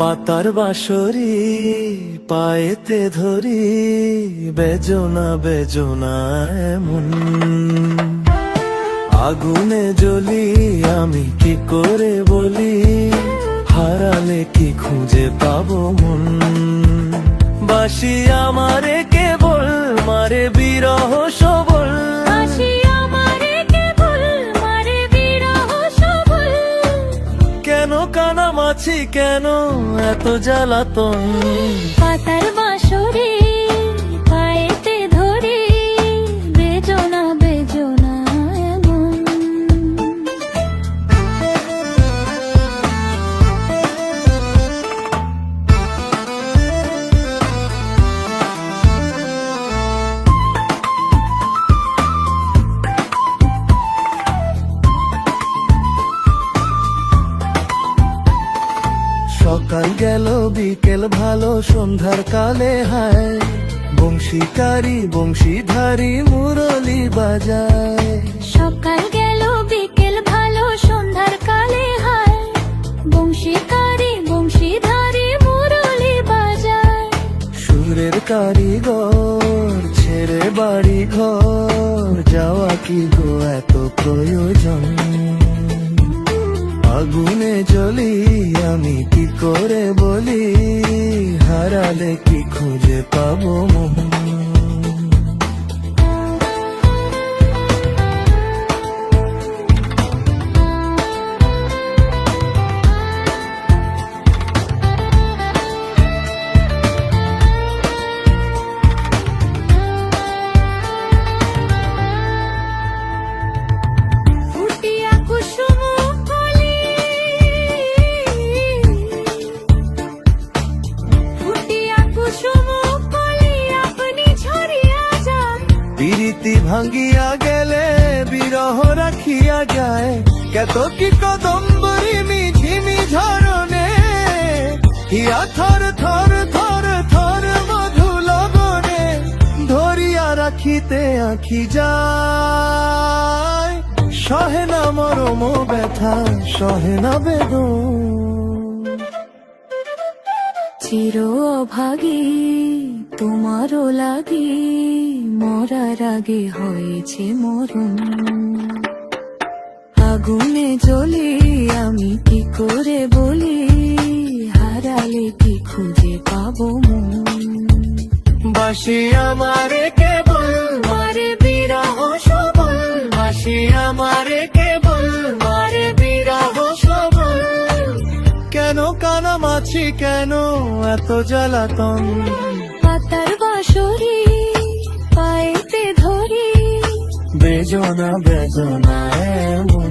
পাতার বাঁশরি পায়েতে ধরি, বেজনা বেজনা এমন। আগুনে জ্বলি আমি কি করে বলি, হারালে কি খুঁজে পাবো মন। বাসি আমারে কেবল মারে বিরহ সবল, কেন কানামাছি কেন এত জ্বালাতন। পাতার বাঁশরি পায়েতে ধরি, বেজনা বেজনা এমন। সকাল গেল বিকেল ভালো সন্ধ্যার কালে হায়, বংশীকারী বংশীধারী মুরলি বাজায়। সকাল গেল বিকেল ভালো সন্ধ্যার কালে হায়, বংশীকারী বংশীধারী মুরলি বাজায়। সুরের কারিগর ছেড়ে বাড়ি ঘর, যাওয়া কি গো এত প্রয়োজন। আগুনে জ্বলি আমি কি করে বলি, হারালে কি খুঁজে পাবো মন। ফুটিয়া কুসুম কলি, ফুটিয়া কুসুম কলি আপনি ঝরিয়া যান। প্রীতি ভাঙ্গিয়া গেলে বিরহ রাখিয়া যায়, কত কি কদম্বরি মিঝিমি ঝরনে, হিয়া থর থর থর থর মধু লগনে, ধরিয়া রাখিতে আঁখি যায়। সহে না মরম ব্যথা সহে না বেদন। চির অভাগী তোমারও লাগি, মরার আগে হয়েছে মরণ। আগুনে জ্বলি আমি কি করে বলি, হারালে কি খুঁজে পাবো মন। বাসি আমারে কেবল মারে বিরহ সবল, বাসি আমারে কেবল মারে বিরহ সবল, কেন কানামাছি কেন এত জ্বালাতন। পাতার বাঁশরি পায়েতে ধরি, বেজনা বেজনা এমন।